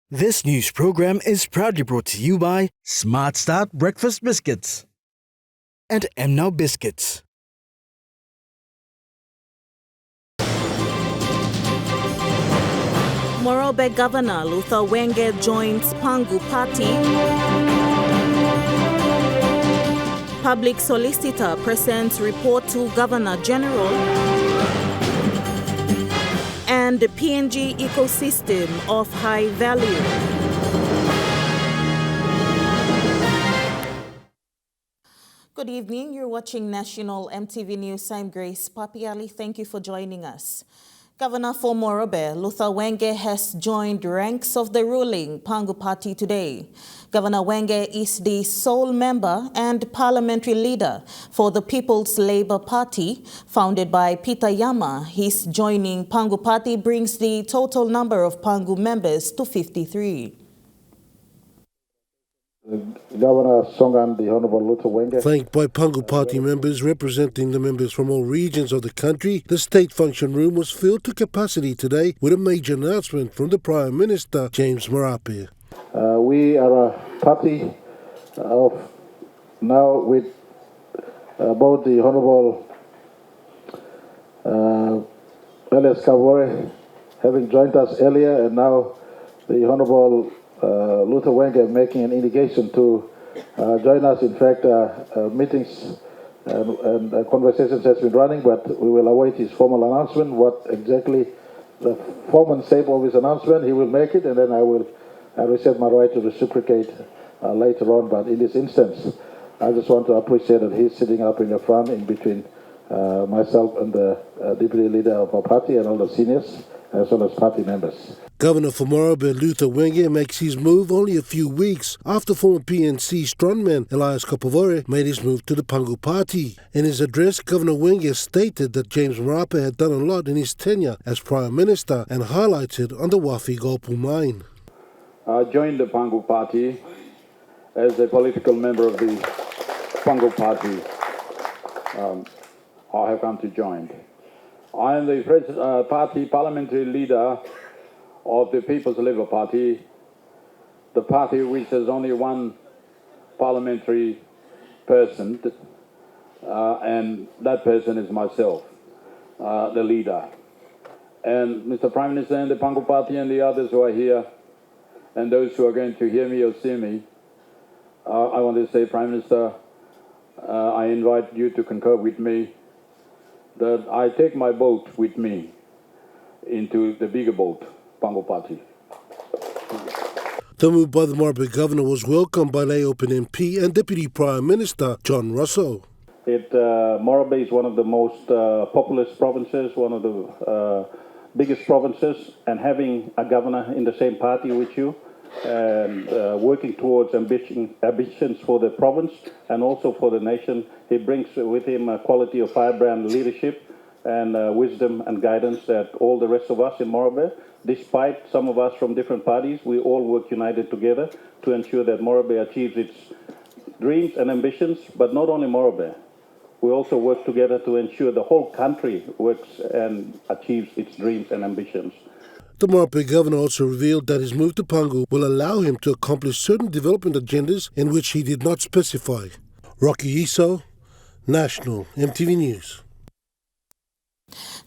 This news program is proudly brought to you by Smart Start Breakfast Biscuits and Now Biscuits. Morobe Governor Luther Wenge joins Pangu Party. Public Solicitor presents report to Governor General. And the PNG ecosystem of high value. Good evening. You're watching National EMTV News. I'm Grace Papiali. Thank you for joining us. Governor for Morobe, Luther Wenge, has joined ranks of the ruling Pangu Party today. Governor Wenge is the sole member and parliamentary leader for the People's Labour Party, founded by Peter Yama. His joining Pangu Party brings the total number of Pangu members to 53. Governor Songan, the Honourable Luther Wenge. Flanked by Pangu Party members representing the members from all regions of the country, the State Function Room was filled to capacity today with a major announcement from the Prime Minister, James Marape. We are a party of now with both the Honourable Elias Kavore having joined us earlier, and now the Honourable Luther Wenge making an indication to join us. In fact, meetings and conversations has been running, but we will await his formal announcement. What exactly the form and shape of his announcement, he will make it, and then I will reserve my right to reciprocate later on. But in this instance, I just want to appreciate that he's sitting up in the front in between myself and the deputy leader of our party and all the seniors, as well as party members. Governor for Morobe, Luther Wenge, makes his move only a few weeks after former PNC strongman Elias Kapavore made his move to the Pangu Party. In his address, Governor Wenge stated that James Marape had done a lot in his tenure as Prime Minister and highlighted on the Wafi Golpu mine. I joined the Pangu Party as a political member of the Pangu Party. I have come to join. I am the party parliamentary leader of the People's Labour Party, the party which has only one parliamentary person, and that person is myself, the leader. And Mr. Prime Minister and the Pangu Party and the others who are here, and those who are going to hear me or see me, I want to say, Prime Minister, I invite you to concur with me that I take my boat with me into the bigger boat, Pangu Party. The move by the Morobe Governor was welcomed by Lay Open MP and Deputy Prime Minister John Russell. Morobe is one of the most populous provinces, one of the biggest provinces, and having a governor in the same party with you and working towards ambitions for the province and also for the nation, he brings with him a quality of firebrand leadership and wisdom and guidance that all the rest of us in Morobe, despite some of us from different parties, we all work united together to ensure that Morobe achieves its dreams and ambitions, but not only Morobe. We also work together to ensure the whole country works and achieves its dreams and ambitions. The Morobe Governor also revealed that his move to Pangu will allow him to accomplish certain development agendas in which he did not specify. Rocky Iso, National EMTV News.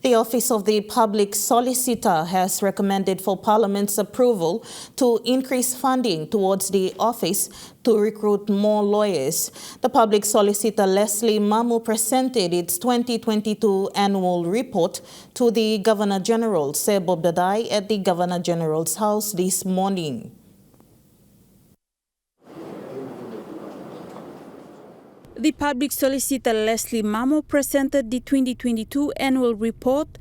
The Office of the Public Solicitor has recommended for Parliament's approval to increase funding towards the office to recruit more lawyers. The Public Solicitor Leslie Mamu presented its 2022 annual report to the Governor-General, Sebob Dadai, at the Governor-General's house this morning. The Public Solicitor Leslie Mamo presented the 2022 annual report,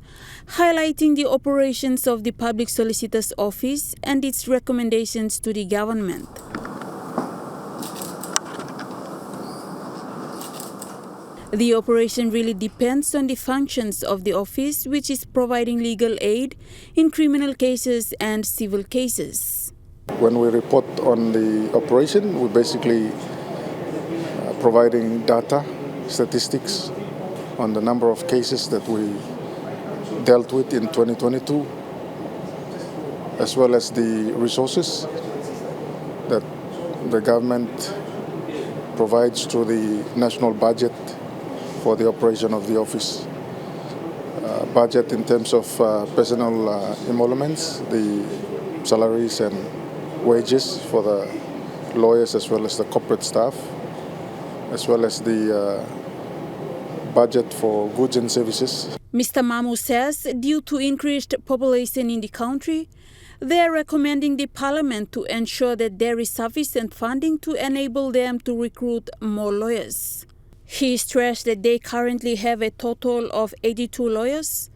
highlighting the operations of the Public Solicitor's Office and its recommendations to the government. The operation really depends on the functions of the office, which is providing legal aid in criminal cases and civil cases. When we report on the operation, we basically providing data, statistics on the number of cases that we dealt with in 2022 as well as the resources that the government provides through the national budget for the operation of the office. Budget in terms of personal emoluments, the salaries and wages for the lawyers as well as the corporate staff, as well as the budget for goods and services. Mr. Mamu says due to increased population in the country, they are recommending the parliament to ensure that there is sufficient funding to enable them to recruit more lawyers. He stressed that they currently have a total of 82 lawyers,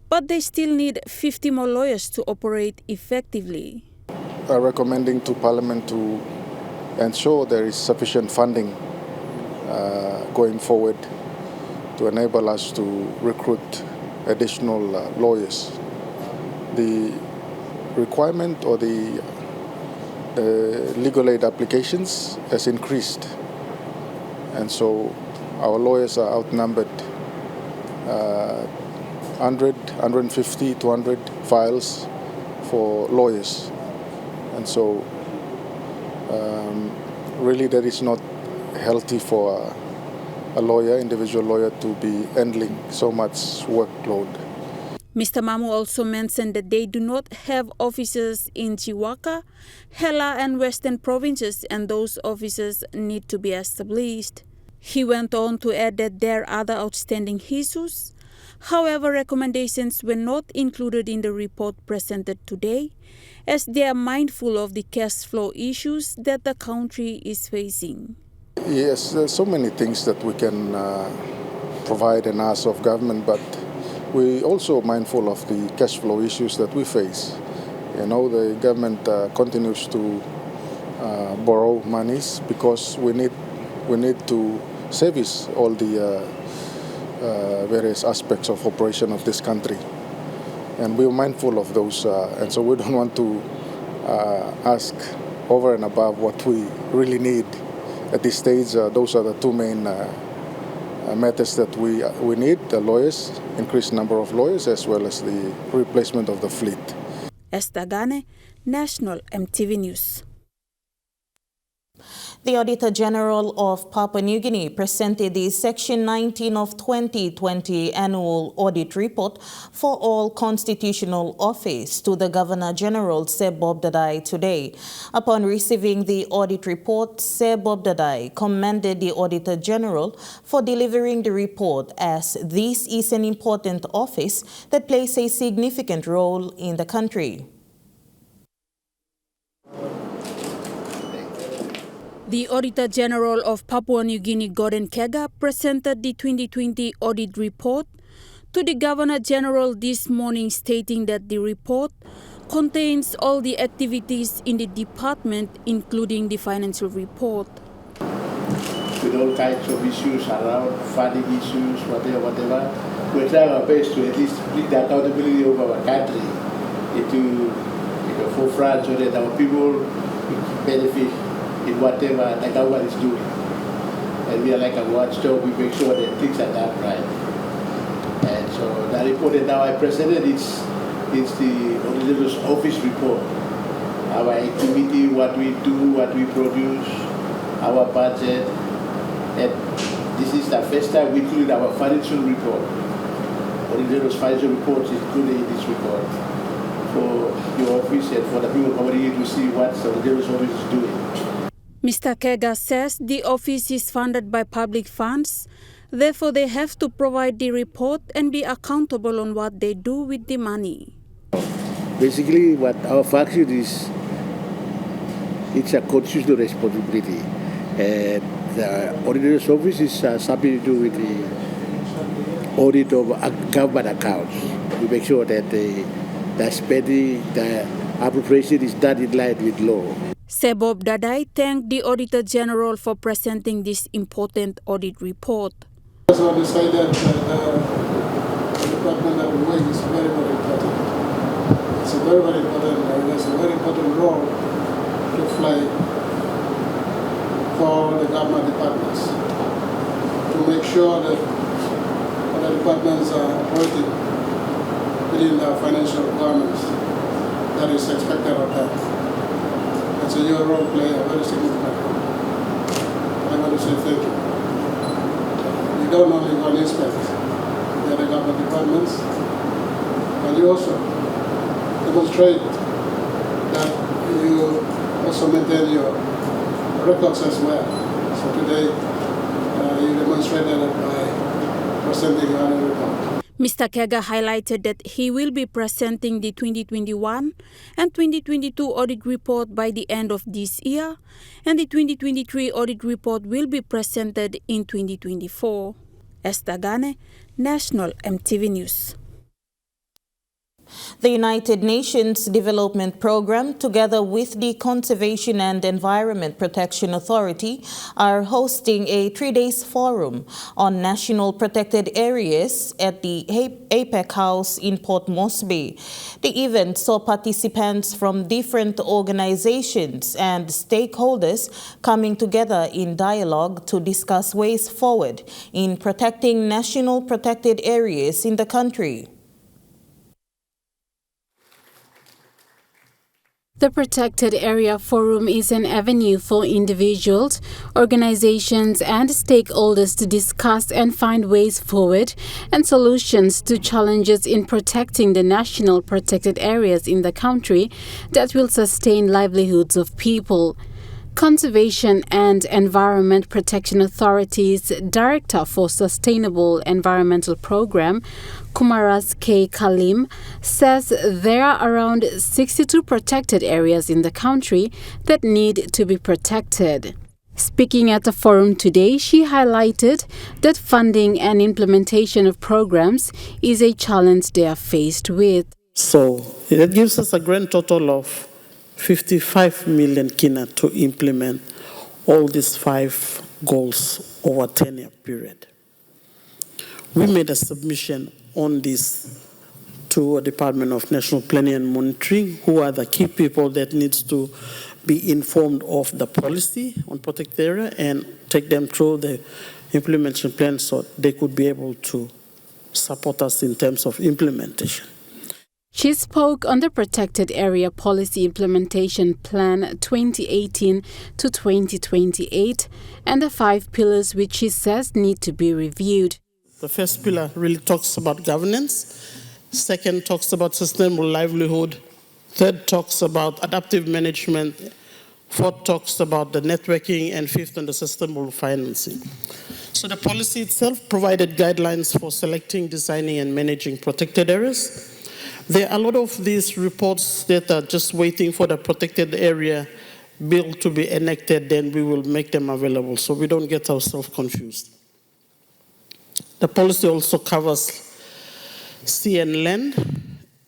but they still need 50 more lawyers to operate effectively. Recommending to Parliament to ensure there is sufficient funding going forward to enable us to recruit additional lawyers. The requirement or the legal aid applications has increased, and so our lawyers are outnumbered 100, 150, 200 files for lawyers. And so really that is not healthy for a lawyer, individual lawyer, to be handling so much workload. Mr. Mamu also mentioned that they do not have offices in Chiwaka, Hela and Western provinces, and those offices need to be established. He went on to add that there are other outstanding issues. However, recommendations were not included in the report presented today, as they are mindful of the cash flow issues that the country is facing. Yes, there's so many things that we can provide and ask of government, but we're also mindful of the cash flow issues that we face. You know, the government continues to borrow monies because we need to service all the various aspects of operation of this country, and we're mindful of those, and so we don't want to ask over and above what we really need at this stage. Those are the two main matters that we need: the lawyers, increased number of lawyers, as well as the replacement of the fleet. Esther Gane, National EMTV News. The Auditor General of Papua New Guinea presented the Section 19 of 2020 Annual Audit Report for all constitutional office to the Governor General, Sir Bob Dadai, today. Upon receiving the audit report, Sir Bob Dadai commended the Auditor General for delivering the report, as this is an important office that plays a significant role in the country. The Auditor General of Papua New Guinea, Gordon Kega, presented the 2020 audit report to the Governor General this morning, stating that the report contains all the activities in the department, including the financial report. With all kinds of issues around funding issues, whatever, we try our best to at least split the accountability of our country into the forefront so that our people benefit in whatever the government is doing. And we are like a watchdog, we make sure that things are done right. And so the report that now I presented, it's the Auditor's Office report. Our activity, what we do, what we produce, our budget. And this is the first time we include our financial report. Auditor's financial report is included in this report for your office and for the people coming here to see what the Auditor's Office is doing. Mr. Kega says the office is funded by public funds, therefore they have to provide the report and be accountable on what they do with the money. Basically, what our function is, it's a constitutional responsibility. And the Auditor's Office is something to do with the audit of government accounts. We make sure that the spending, the appropriation is done in line with law. Sir Bob Dadai thanked the Auditor General for presenting this important audit report. Also decided that the department that we work is very, very important. It's a very, very important, there's a very important role to play for the government departments to make sure that the departments are operating within the financial requirements. that is expected of them. And so your role play a very significant role. I want to say thank you. You don't only go and inspect the other government departments, but you also demonstrate that you also maintain your records as well. So today, you demonstrated it by presenting your annual report. Mr. Kega highlighted that he will be presenting the 2021 and 2022 audit report by the end of this year, and the 2023 audit report will be presented in 2024. Esther Gane, National EMTV News. The United Nations Development Programme, together with the Conservation and Environment Protection Authority, are hosting a 3-day forum on national protected areas at the APEC House in Port Moresby. The event saw participants from different organizations and stakeholders coming together in dialogue to discuss ways forward in protecting national protected areas in the country. The Protected Area Forum is an avenue for individuals, organizations, and stakeholders to discuss and find ways forward and solutions to challenges in protecting the national protected areas in the country that will sustain livelihoods of people. Conservation and Environment Protection Authority's Director for Sustainable Environmental Program, Kumaras K. Kalim, says there are around 62 protected areas in the country that need to be protected. Speaking at the forum today, she highlighted that funding and implementation of programs is a challenge they are faced with. So that gives us a grand total of 55 million kina to implement all these 5 goals over a 10-year period. We made a submission on this to a Department of National Planning and Monitoring, who are the key people that needs to be informed of the policy on protected area and take them through the implementation plan so they could be able to support us in terms of implementation. She spoke on the Protected Area Policy Implementation Plan 2018 to 2028 and the 5 pillars which she says need to be reviewed. The first pillar really talks about governance. Second talks about sustainable livelihood. Third talks about adaptive management. Fourth talks about the networking. And fifth on the sustainable financing. So the policy itself provided guidelines for selecting, designing, and managing protected areas. There are a lot of these reports that are just waiting for the protected area bill to be enacted, then we will make them available so we don't get ourselves confused. The policy also covers sea and land.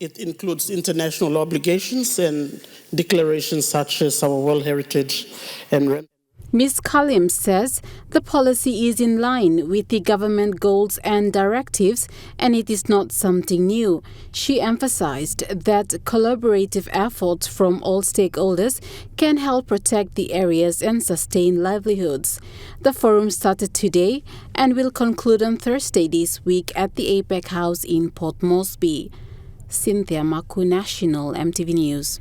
It includes international obligations and declarations such as our World Heritage and Ms. Kalim says the policy is in line with the government goals and directives, and it is not something new. She emphasized that collaborative efforts from all stakeholders can help protect the areas and sustain livelihoods. The forum started today and will conclude on Thursday this week at the APEC House in Port Moresby. Cynthia Maku, National EMTV News.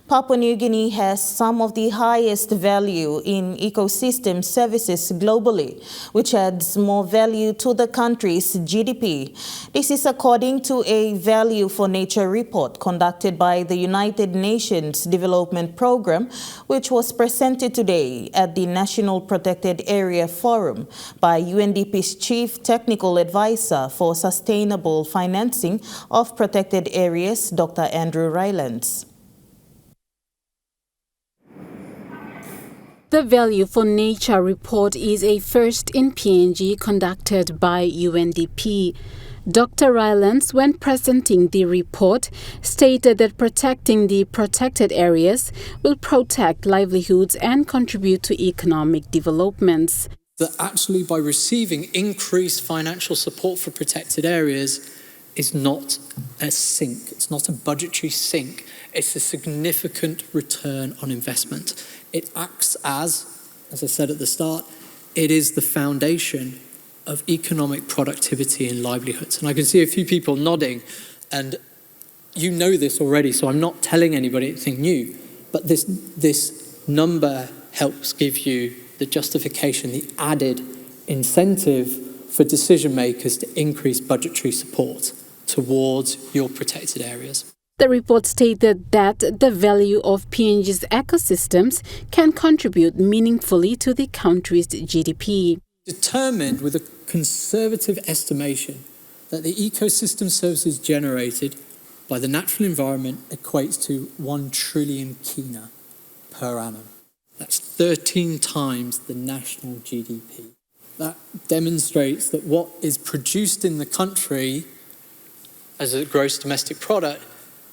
Papua New Guinea has some of the highest value in ecosystem services globally, which adds more value to the country's GDP. This is according to a Value for Nature report conducted by the United Nations Development Programme, which was presented today at the National Protected Area Forum by UNDP's Chief Technical Advisor for Sustainable Financing of Protected Areas, Dr. Andrew Rylance. The Value for Nature report is a first in PNG conducted by UNDP. Dr. Rylance, when presenting the report, stated that protecting the protected areas will protect livelihoods and contribute to economic developments. That actually by receiving increased financial support for protected areas is not a sink, it's not a budgetary sink, it's a significant return on investment. It acts as I said at the start, it is the foundation of economic productivity and livelihoods. And I can see a few people nodding, and you know this already, so I'm not telling anybody anything new, but this number helps give you the justification, the added incentive for decision makers to increase budgetary support towards your protected areas. The report stated that the value of PNG's ecosystems can contribute meaningfully to the country's GDP. Determined with a conservative estimation that the ecosystem services generated by the natural environment equates to 1 trillion kina per annum. That's 13 times the national GDP. That demonstrates that what is produced in the country as a gross domestic product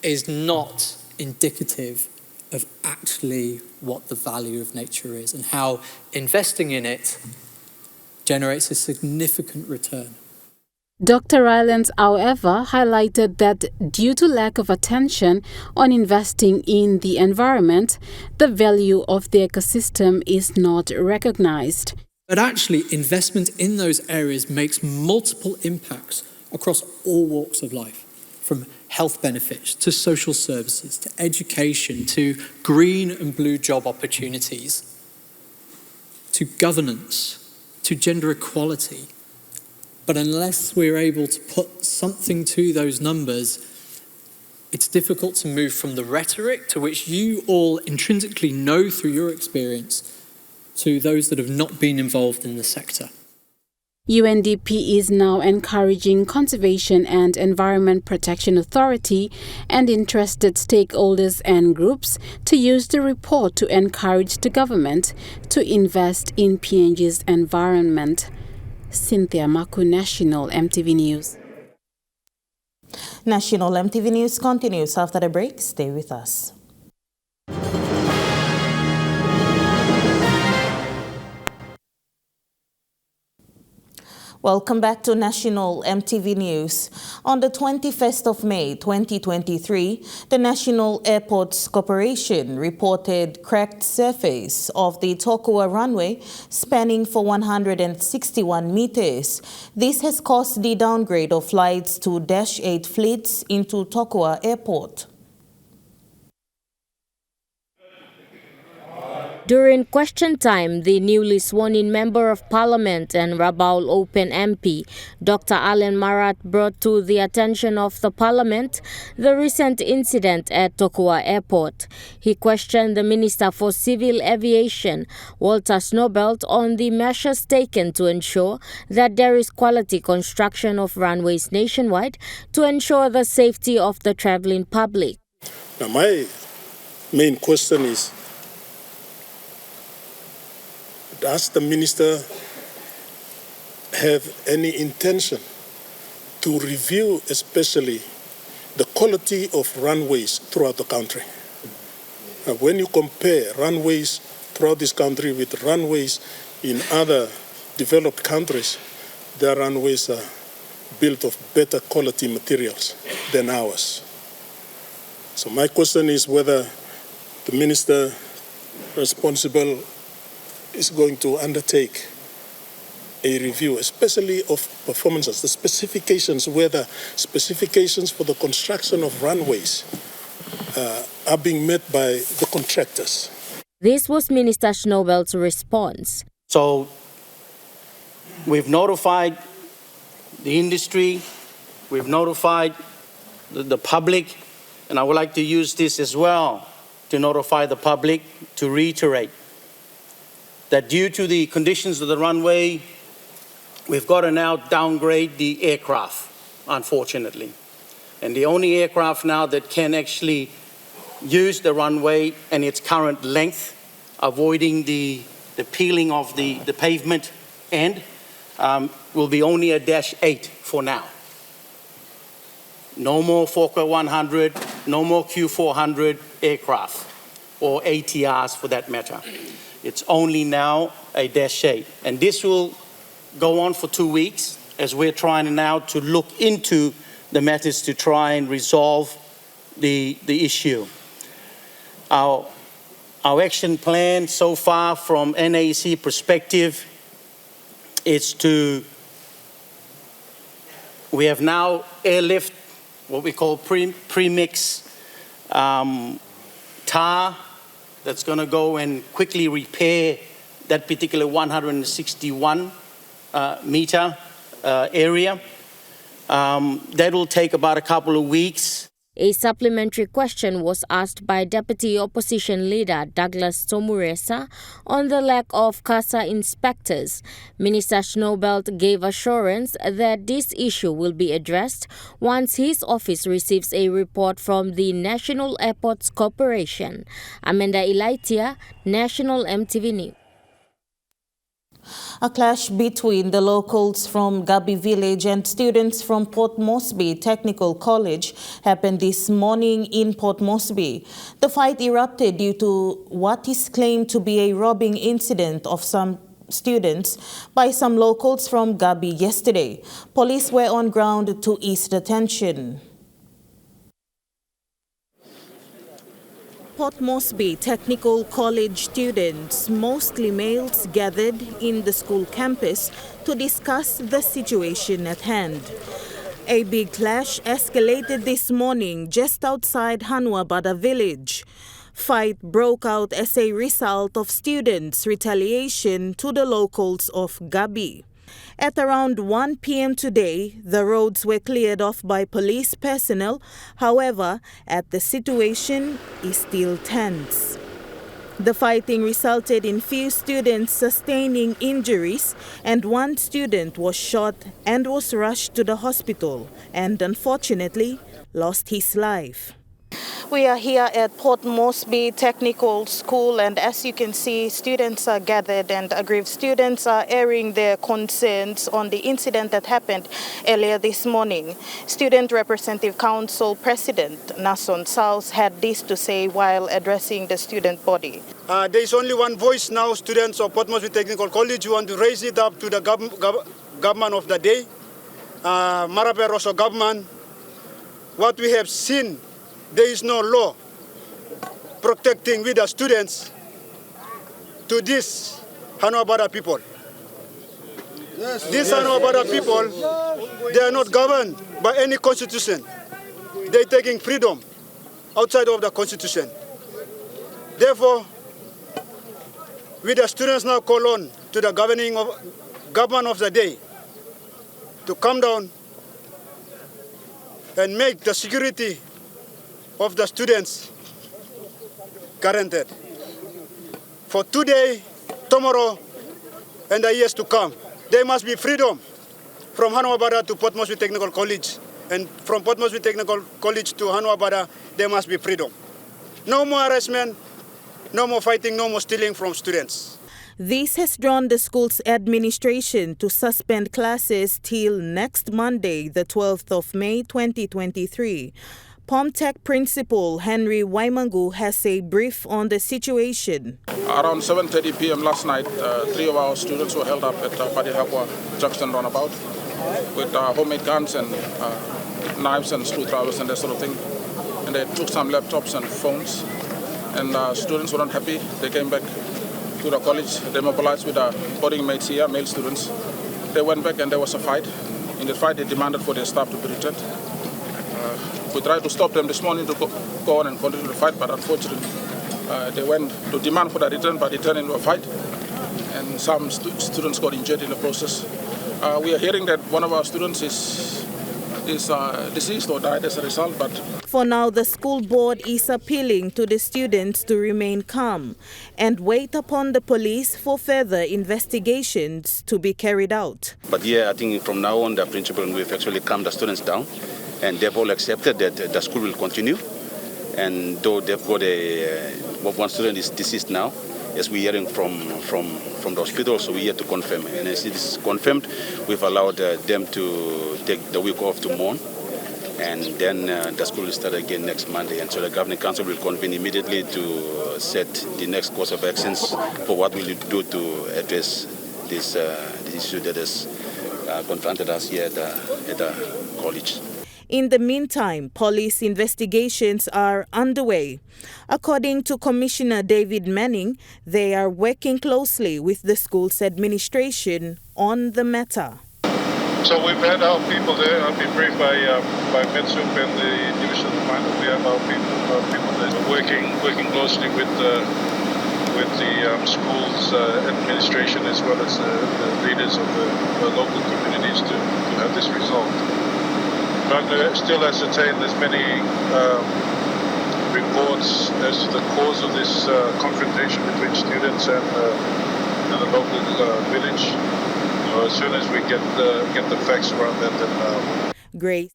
is not indicative of actually what the value of nature is and how investing in it generates a significant return. Dr. Rylands, however, highlighted that due to lack of attention on investing in the environment, the value of the ecosystem is not recognized. But actually, investment in those areas makes multiple impacts across all walks of life, from health benefits to social services, to education, to green and blue job opportunities, to governance, to gender equality. But unless we're able to put something to those numbers, it's difficult to move from the rhetoric to which you all intrinsically know through your experience to those that have not been involved in the sector. UNDP is now encouraging Conservation and Environment Protection Authority and interested stakeholders and groups to use the report to encourage the government to invest in PNG's environment. Cynthia Maku, National MTV News. National MTV News continues after the break. Stay with us. Welcome back to National MTV News. On the 21st of May 2023, the National Airports Corporation reported cracked surface of the Tokua runway spanning for 161 meters. This has caused the downgrade of flights to Dash 8 fleets into Tokua Airport. During question time, the newly sworn-in Member of Parliament and Rabaul Open MP, Dr. Alan Marat, brought to the attention of the Parliament the recent incident at Tokua Airport. He questioned the Minister for Civil Aviation, Walter Snowbelt, on the measures taken to ensure that there is quality construction of runways nationwide to ensure the safety of the traveling public. Now, my main question is, does the minister have any intention to review especially the quality of runways throughout the country? When you compare runways throughout this country with runways in other developed countries, their runways are built of better quality materials than ours. So my question is whether the minister responsible is going to undertake a review, especially of performances, the specifications, whether specifications for the construction of runways are being met by the contractors. This was Minister Snowbelt's response. So we've notified the industry, we've notified the public, and I would like to use this as well to notify the public, to reiterate that due to the conditions of the runway, we've got to now downgrade the aircraft, unfortunately. And the only aircraft now that can actually use the runway and its current length, avoiding the peeling of the pavement end, will be only a Dash 8 for now. No more Fokker 100, no more Q400 aircraft, or ATRs for that matter. It's only now a Dash 8. And this will go on for 2 weeks as we're trying now to look into the matters to try and resolve the issue. Our action plan so far from NAC perspective is we have now airlift what we call premix tar that's going to go and quickly repair that particular 161 meter area. That will take about a couple of weeks. A supplementary question was asked by Deputy Opposition Leader Douglas Tomuresa on the lack of CASA inspectors. Minister Snowbelt gave assurance that this issue will be addressed once his office receives a report from the National Airports Corporation. Amanda Ilaitia, National MTV News. A clash between the locals from Gabi Village and students from Port Moresby Technical College happened this morning in Port Moresby. The fight erupted due to what is claimed to be a robbing incident of some students by some locals from Gabi yesterday. Police were on ground to ease the tension. Port Moresby Technical College students, mostly males, gathered in the school campus to discuss the situation at hand. A big clash escalated this morning just outside Hanwabada village. Fight broke out as a result of students' retaliation to the locals of Gabi. At around 1 p.m. today, the roads were cleared off by police personnel. However, the situation is still tense. The fighting resulted in few students sustaining injuries, and one student was shot and was rushed to the hospital and unfortunately lost his life. We are here at Port Moresby Technical School, and as you can see, students are gathered and aggrieved students are airing their concerns on the incident that happened earlier this morning. Student Representative Council President Nason South had this to say while addressing the student body. There is only one voice now, students of Port Moresby Technical College. You want to raise it up to the government of the day, Marape Rosso government. What we have seen, there is no law protecting with the students to this Hanwabada people. These Hanwabada people, they are not governed by any constitution. They are taking freedom outside of the constitution. Therefore, we the students now call on to the government of the day to come down and make the security of the students guaranteed for today, tomorrow, and the years to come. There must be freedom from Hanwabada to Port Moresby Technical College, and from Port Moresby Technical College to Hanwabada, there must be freedom. No more harassment, no more fighting, no more stealing from students. This has drawn the school's administration to suspend classes till next Monday, the 12th of May 2023. POMTech Principal Henry Waimangu has a brief on the situation. Around 7:30 p.m. last night, 3 of our students were held up at Padihakwa Junction roundabout with homemade guns and knives and screwdrivers and that sort of thing. And they took some laptops and phones. And students were not happy. They came back to the college. They mobilized with our boarding mates here, male students. They went back and there was a fight. In the fight, they demanded for their staff to be returned. We tried to stop them this morning to go on and continue the fight, but unfortunately, they went to demand for the return, but it turned into a fight, and some students got injured in the process. We are hearing that one of our students is deceased or died as a result, but for now, the school board is appealing to the students to remain calm and wait upon the police for further investigations to be carried out. But yeah, I think from now on, the principal and we've actually calmed the students down. And they've all accepted that the school will continue. And though they've got one student is deceased now, as we're hearing from the hospital, so we're here to confirm. And as it is confirmed, we've allowed them to take the week off to mourn. And then the school will start again next Monday. And so the governing council will convene immediately to set the next course of actions for what we'll do to address this issue that has confronted us here at the college. In the meantime, police investigations are underway. According to Commissioner David Manning, they are working closely with the school's administration on the matter. So we've had our people there. I've been briefed by MedSoup and the Division of Finance. We have our people that are working closely with the school's administration as well as the leaders of the local communities to have this resolved. Trying to still ascertain there's many reports as to the cause of this confrontation between students and the local village. As soon as we get the facts around that, then Grace.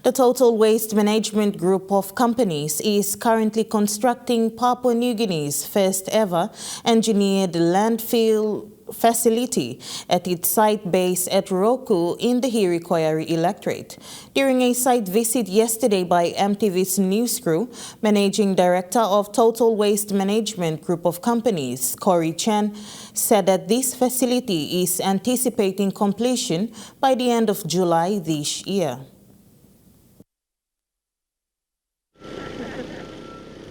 The Total Waste Management Group of Companies is currently constructing Papua New Guinea's first ever engineered landfill facility at its site base at Roku in the Hirikwayari electorate. During a site visit yesterday by MTV's news crew, Managing Director of Total Waste Management Group of Companies, Corey Chen, said that this facility is anticipating completion by the end of July this year.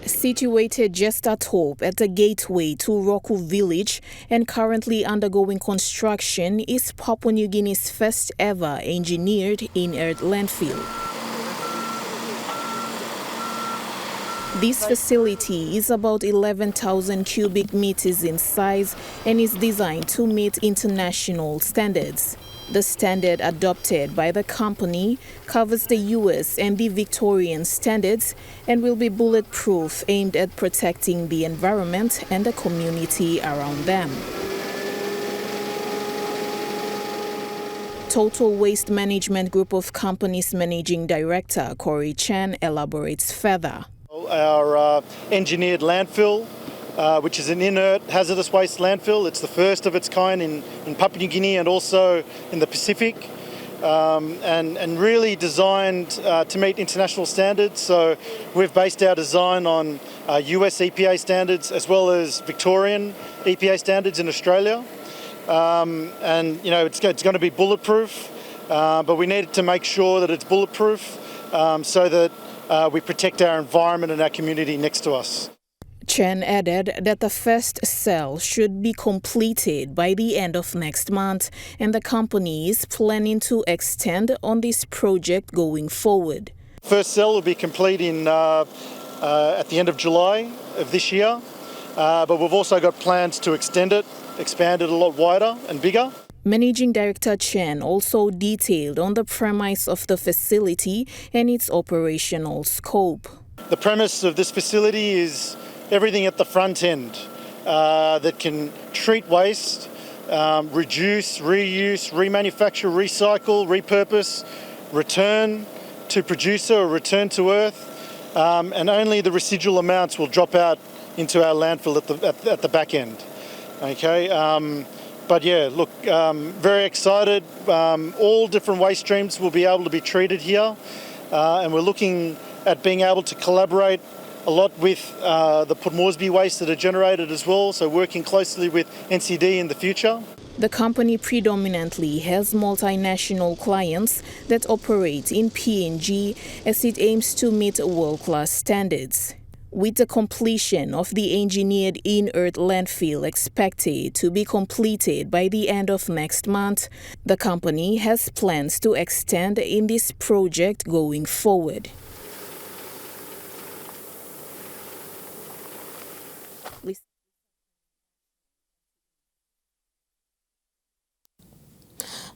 Situated just atop at the gateway to Roku village and currently undergoing construction is Papua New Guinea's first ever engineered inert landfill. This facility is about 11,000 cubic meters in size and is designed to meet international standards. The standard adopted by the company covers the US and the Victorian standards and will be bulletproof, aimed at protecting the environment and the community around them. Total Waste Management Group of Companies Managing Director Corey Chen elaborates further. Our engineered landfill, which is an inert hazardous waste landfill. It's the first of its kind in Papua New Guinea and also in the Pacific, and really designed to meet international standards. So we've based our design on US EPA standards as well as Victorian EPA standards in Australia. And it's going to be bulletproof, but we needed to make sure that it's bulletproof so that we protect our environment and our community next to us. Chen added that the first cell should be completed by the end of next month, and the company is planning to extend on this project going forward. First cell will be complete at the end of July of this year, but we've also got plans to extend it, expand it a lot wider and bigger. Managing Director Chen also detailed on the premise of the facility and its operational scope. The premise of this facility is everything at the front end that can treat waste, reduce, reuse, remanufacture, recycle, repurpose, return to producer or return to earth, and only the residual amounts will drop out into our landfill at the back end. Okay. But yeah, look, very excited. All different waste streams will be able to be treated here, and we're looking at being able to collaborate a lot with the Port Moresby waste that are generated as well, so working closely with NCD in the future. The company predominantly has multinational clients that operate in PNG as it aims to meet world-class standards. With the completion of the engineered inert landfill expected to be completed by the end of next month, the company has plans to extend in this project going forward.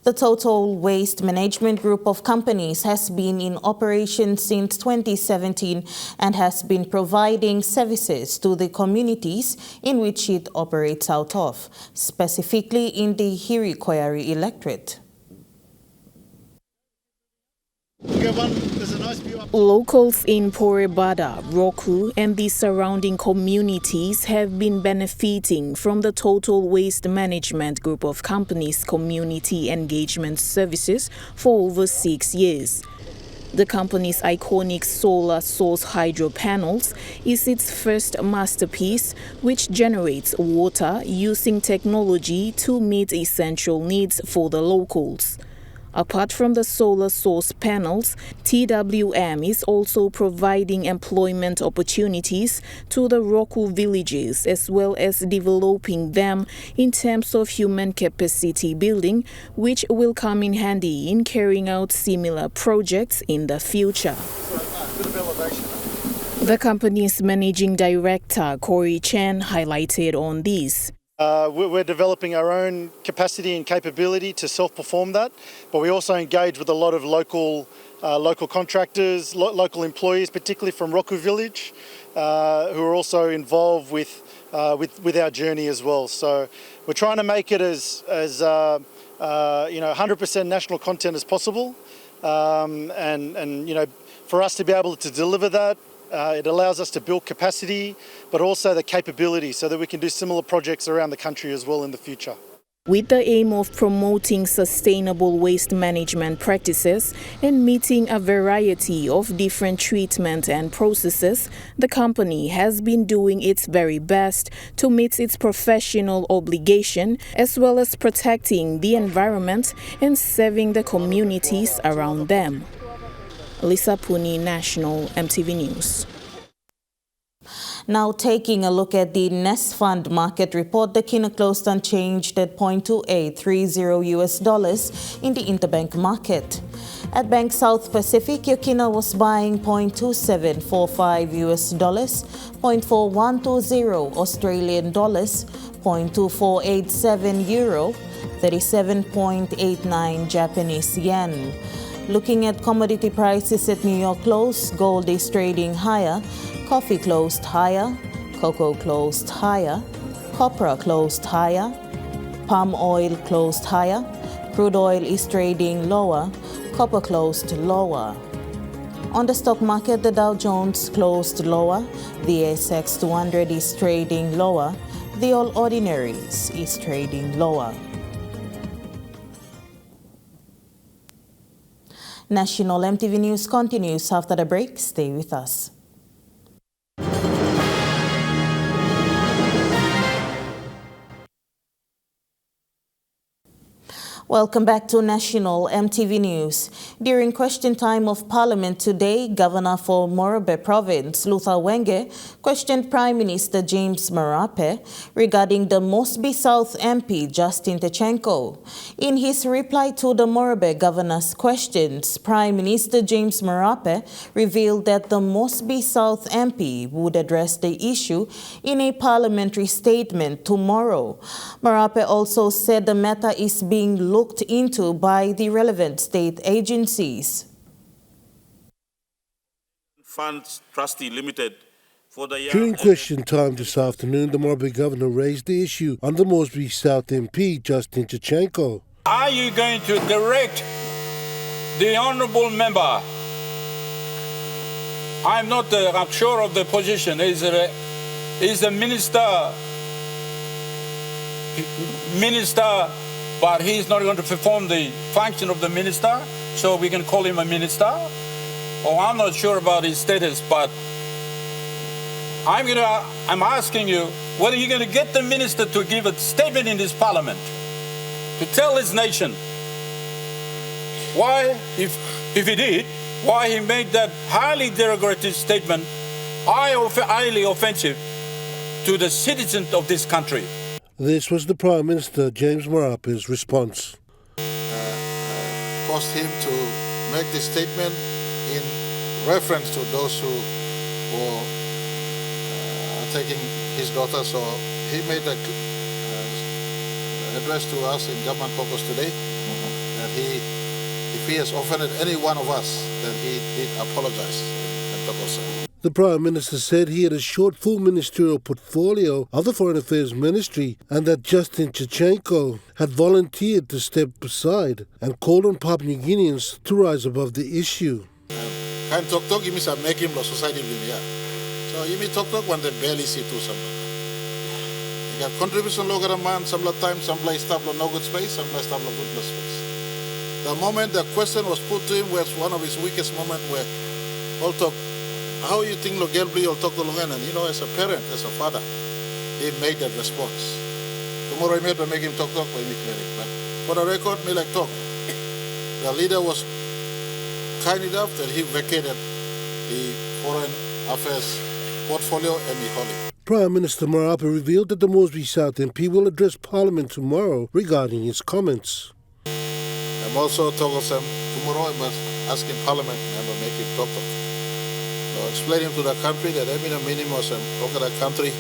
The Total Waste Management Group of Companies has been in operation since 2017 and has been providing services to the communities in which it operates out of, specifically in the Hirikwayari electorate. Locals in Porebada, Roku, and the surrounding communities have been benefiting from the Total Waste Management Group of Companies community engagement services for over 6 years. The company's iconic solar source hydro panels is its first masterpiece, which generates water using technology to meet essential needs for the locals. Apart from the solar source panels, TWM is also providing employment opportunities to the Roku villages as well as developing them in terms of human capacity building, which will come in handy in carrying out similar projects in the future. The company's managing director, Corey Chen, highlighted on this. We're developing our own capacity and capability to self-perform that, but we also engage with a lot of local contractors, local employees, particularly from Roku Village, who are also involved with our journey as well. So we're trying to make it as 100% national content as possible, and for us to be able to deliver that. It allows us to build capacity, but also the capability so that we can do similar projects around the country as well in the future. With the aim of promoting sustainable waste management practices and meeting a variety of different treatment and processes, the company has been doing its very best to meet its professional obligation as well as protecting the environment and serving the communities around them. Lisa Puni, National EMTV News. Now taking a look at the Nest Fund market report, the Kina closed unchanged at $0.2830 in the interbank market. At Bank South Pacific, Yokina was buying $0.2745 $0.4120 Australian dollars, $0.2487 euro, 37.89 Japanese yen. Looking at commodity prices at New York close, gold is trading higher, coffee closed higher, cocoa closed higher, copra closed higher, palm oil closed higher, crude oil is trading lower, copper closed lower. On the stock market, the Dow Jones closed lower, the ASX 200 is trading lower, the All Ordinaries is trading lower. National EMTV News continues after the break. Stay with us. Welcome back to National EMTV News. During question time of Parliament today, Governor for Morobe Province, Luther Wenge, questioned Prime Minister James Marape regarding the Mosby South MP Justin Techenko. In his reply to the Morobe Governor's questions, Prime Minister James Marape revealed that the Mosby South MP would address the issue in a parliamentary statement tomorrow. Marape also said the matter is being looked into by the relevant state agencies. Funds Trustee Limited for the During question time this afternoon, the Morobe Governor raised the issue on the Mosby South MP, Justin Techenko. Are you going to direct the honourable member? I'm not sure of the position. Is the minister, but he's not going to perform the function of the minister, so we can call him a minister? Or I'm not sure about his status, but I'm asking you, whether you're going to get the minister to give a statement in this parliament to tell his nation why, if he did, why he made that highly derogatory statement, highly offensive to the citizens of this country. This was the Prime Minister, James Marape's response. Caused him to make this statement in reference to those who were taking his daughter. So he made an address to us in government caucus today that if he has offended any one of us, then he did apologize and talk also. The Prime Minister said he had a short full ministerial portfolio of the Foreign Affairs Ministry and that Justin Techenko had volunteered to step aside and called on Papua New Guineans to rise above the issue. Kan talk you miss make him the society yeah. So you may talk when they barely see to some. You got contribution logo a man, some time, some place stuff no good space, some place stuff good space. The moment the question was put to him was one of his weakest moments where all talk. How you think Logelbri will talk to Longanan? You know, as a parent, as a father, he made that response. Tomorrow I made to make him talk, but we clear it. But for the record, me like talk. the leader was kind enough that he vacated the Foreign Affairs portfolio and he held it. Prime Minister Marape revealed that the Moresby South MP will address Parliament tomorrow regarding his comments. I'm also talking to tomorrow, I must ask in Parliament and make him talk. So explaining to the country that I'm in a minimum of the country.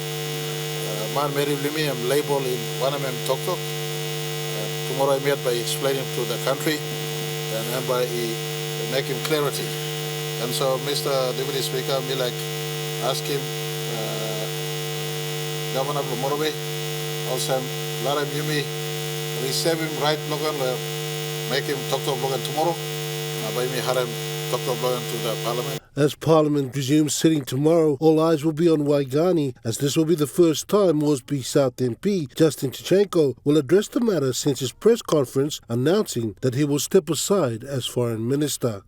Man, Mary Limi, I'm labeled in one of them talk. Tomorrow I met by explaining to the country and by making clarity. And so, Mr. Deputy Speaker, me like ask him, Governor of Morobe, also Lara Yumi, receive him right Logan, make him talk to Logan tomorrow, by me harem talk to Logan to the Parliament. As Parliament resumes sitting tomorrow, all eyes will be on Waigani, as this will be the first time Moresby South MP Justin Tichenko will address the matter since his press conference announcing that he will step aside as Foreign Minister.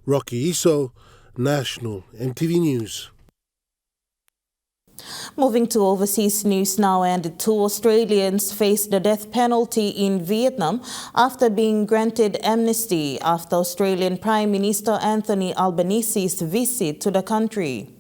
Rocky Iso, National MTV News. Moving to overseas news now, and 2 Australians face the death penalty in Vietnam after being granted amnesty after Australian Prime Minister Anthony Albanese's visit to the country.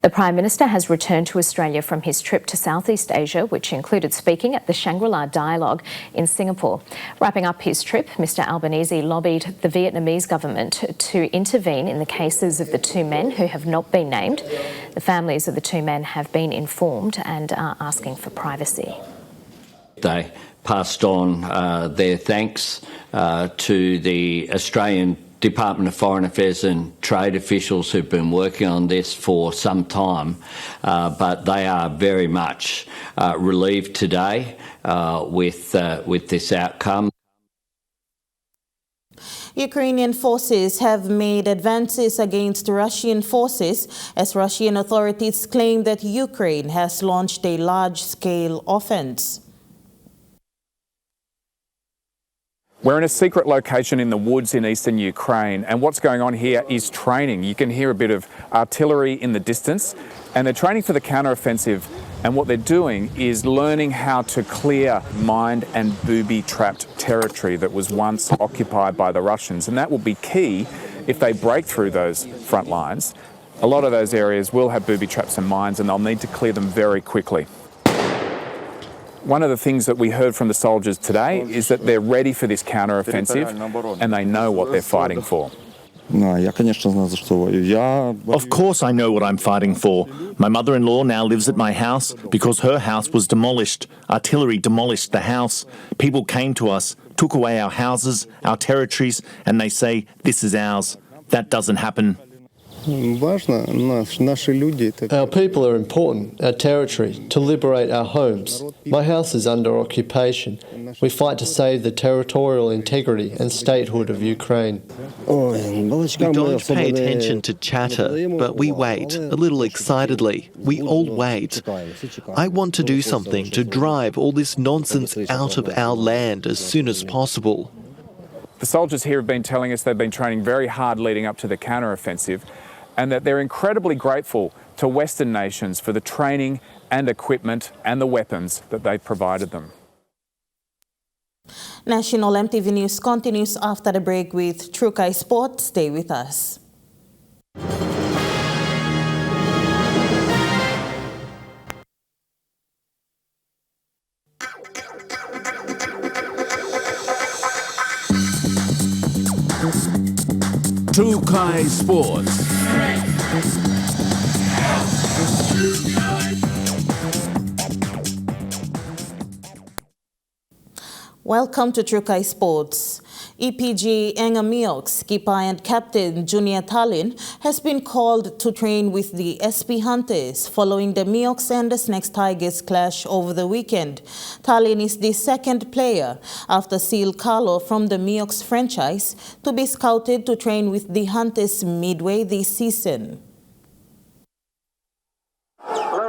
The Prime Minister has returned to Australia from his trip to Southeast Asia, which included speaking at the Shangri-La Dialogue in Singapore. Wrapping up his trip, Mr Albanese lobbied the Vietnamese government to intervene in the cases of the 2 men who have not been named. The families of the 2 men have been informed and are asking for privacy. They passed on their thanks to the Australian Department of Foreign Affairs and Trade officials who've been working on this for some time, but they are very much relieved today with this outcome. Ukrainian forces have made advances against Russian forces as Russian authorities claim that Ukraine has launched a large-scale offense. We're in a secret location in the woods in eastern Ukraine, and what's going on here is training. You can hear a bit of artillery in the distance, and they're training for the counter-offensive, and what they're doing is learning how to clear mined and booby-trapped territory that was once occupied by the Russians, and that will be key if they break through those front lines. A lot of those areas will have booby traps and mines, and they'll need to clear them very quickly. One of the things that we heard from the soldiers today is that they're ready for this counter-offensive and they know what they're fighting for. Of course I know what I'm fighting for. My mother-in-law now lives at my house because her house was demolished. Artillery demolished the house. People came to us, took away our houses, our territories, and they say, this is ours. That doesn't happen. Our people are important, our territory, to liberate our homes. My house is under occupation. We fight to save the territorial integrity and statehood of Ukraine. We don't pay attention to chatter, but we wait, a little excitedly. We all wait. I want to do something to drive all this nonsense out of our land as soon as possible. The soldiers here have been telling us they've been training very hard leading up to the counter-offensive, and that they're incredibly grateful to Western nations for the training and equipment and the weapons that they've provided them. National MTV News continues after the break with Trukai Sport. Stay with us. Trukai Sports. Welcome to Trukai Sports. EPG Engamiox skipper and captain Junior Tallinn has been called to train with the SP Hunters following the Miox and the Snakes Tigers clash over the weekend. Tallinn is the second player after Seal Carlo from the Miox franchise to be scouted to train with the Hunters midway this season.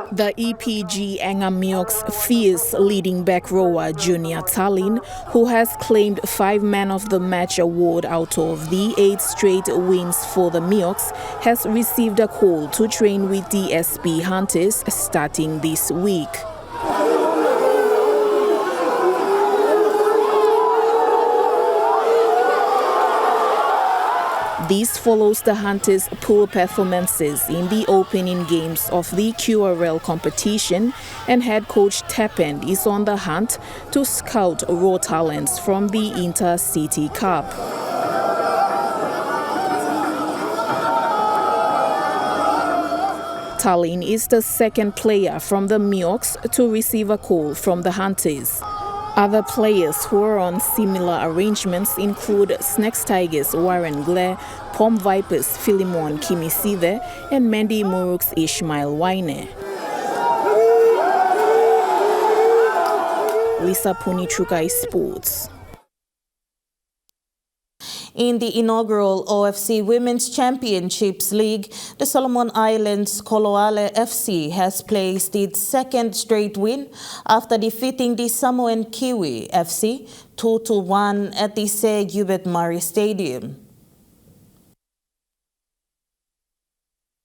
The EPG Engamiox fierce leading back rower Junior Tallinn, who has claimed 5 Man of the Match award out of the 8 straight wins for the Miox, has received a call to train with the SP Hunters starting this week. This follows the Hunters' poor performances in the opening games of the QRL competition, and head coach Tepend is on the hunt to scout raw talents from the Intercity Cup. Tallinn is the second player from the Mioks to receive a call from the Hunters. Other players who are on similar arrangements include Snakes Tigers Warren Glare, Pom Vipers Philemon Kimiside, and Mendy Muruk's Ishmael Waine. Lisa Punichukai Sports. In the inaugural OFC Women's Championships League, the Solomon Islands Koloale FC has placed its second straight win after defeating the Samoan Kiwi FC 2-1 at the Sir Gilbert Murray Stadium.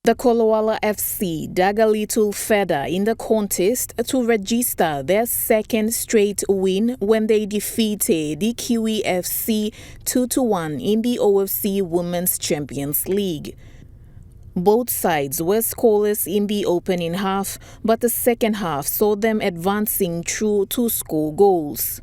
The Koloala FC dug a little further in the contest to register their second straight win when they defeated the Kiwi FC 2-1 in the OFC Women's Champions League. Both sides were scoreless in the opening half, but the second half saw them advancing through to score goals.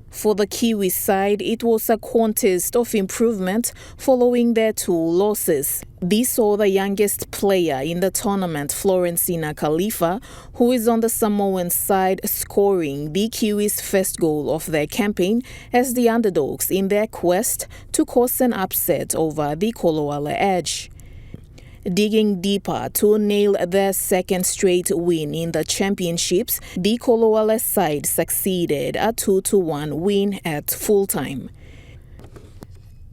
For the Kiwi side, it was a contest of improvement following their 2 losses. This saw the youngest player in the tournament, Florencina Khalifa, who is on the Samoan side, scoring the Kiwis' first goal of their campaign as the underdogs in their quest to cause an upset over the Koloala Edge. Digging deeper to nail their second straight win in the championships, the Koloala side succeeded a 2-1 win at full-time.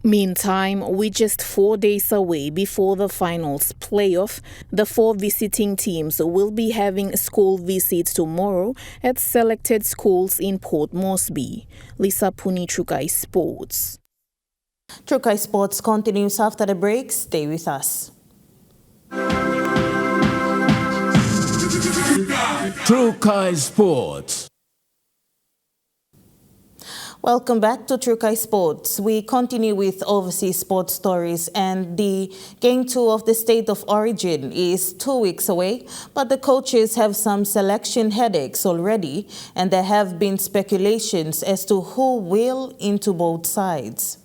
Meantime, with just 4 days away before the finals playoff, the 4 visiting teams will be having school visits tomorrow at selected schools in Port Moresby. Lisa Punichukai Sports. Trukai Sports continues after the break. Stay with us. Trukai Sports. Welcome back to Trukai Sports. We continue with overseas sports stories, and the Game 2 of the State of Origin is 2 weeks away, but the coaches have some selection headaches already, and there have been speculations as to who will into both sides.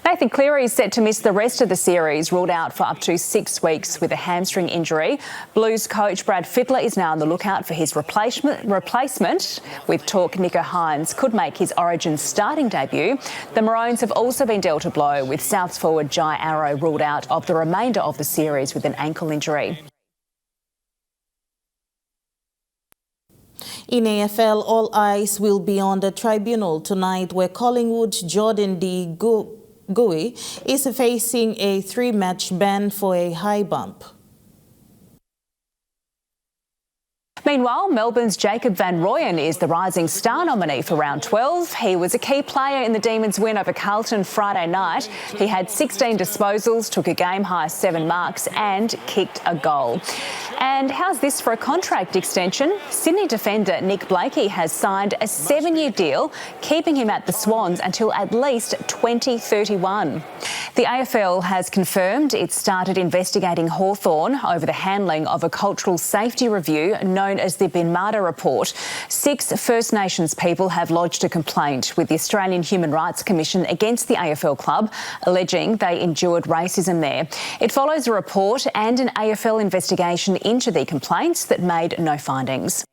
Nathan Cleary is set to miss the rest of the series, ruled out for up to 6 weeks with a hamstring injury. Blues coach Brad Fittler is now on the lookout for his replacement, with talk Nico Hines could make his Origin starting debut. The Maroons have also been dealt a blow, with Souths forward Jai Arrow ruled out of the remainder of the series with an ankle injury. In AFL, all eyes will be on the tribunal tonight, where Collingwood's Jordan D. Gui is facing a 3-match ban for a high bump. Meanwhile, Melbourne's Jacob van Rooyen is the Rising Star nominee for round 12. He was a key player in the Demons' win over Carlton Friday night. He had 16 disposals, took a game-high 7 marks and kicked a goal. And how's this for a contract extension? Sydney defender Nick Blakey has signed a 7-year deal, keeping him at the Swans until at least 2031. The AFL has confirmed it started investigating Hawthorn over the handling of a cultural safety review known as the Bin Mada Report. 6 First Nations people have lodged a complaint with the Australian Human Rights Commission against the AFL club, alleging they endured racism there. It follows a report and an AFL investigation into the complaints that made no findings.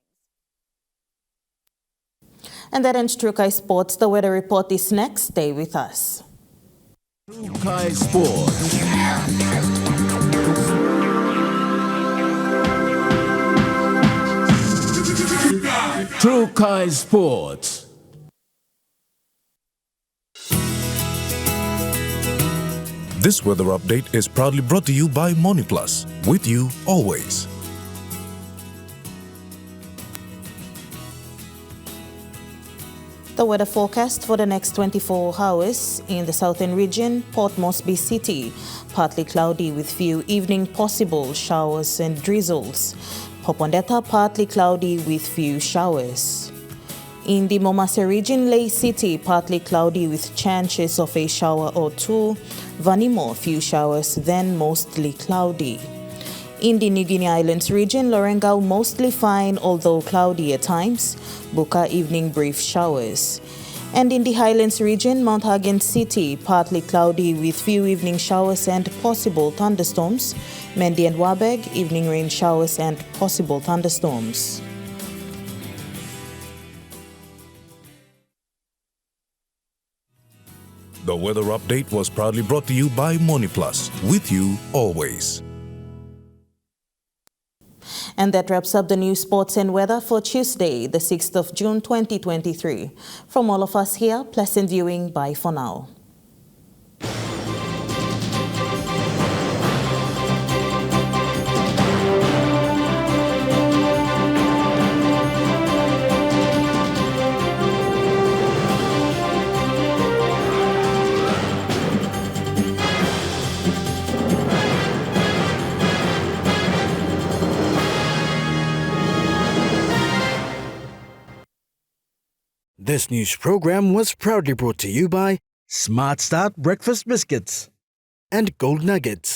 And that ends Trukai Sports. The weather report is next. Stay with us. Trukai Sports. Trukai Sports. This weather update is proudly brought to you by MoniPlus, with you always. The weather forecast for the next 24 hours in the southern region: Port Moresby City, partly cloudy with few evening possible showers and drizzles. Popondetta, partly cloudy with few showers. In the Momase region, Ley City, partly cloudy with chances of a shower or two. Vanimo, few showers, then mostly cloudy. In the New Guinea Islands region, Lorengau, mostly fine, although cloudy at times. Buka, evening brief showers. And in the Highlands region, Mount Hagen City, partly cloudy with few evening showers and possible thunderstorms. Mendi and Wabeg, evening rain showers and possible thunderstorms. The weather update was proudly brought to you by MoneyPlus, with you always. And that wraps up the news, sports and weather for Tuesday, the 6th of June 2023. From all of us here, pleasant viewing. Bye for now. This news program was proudly brought to you by Smart Start Breakfast Biscuits and Gold Nuggets.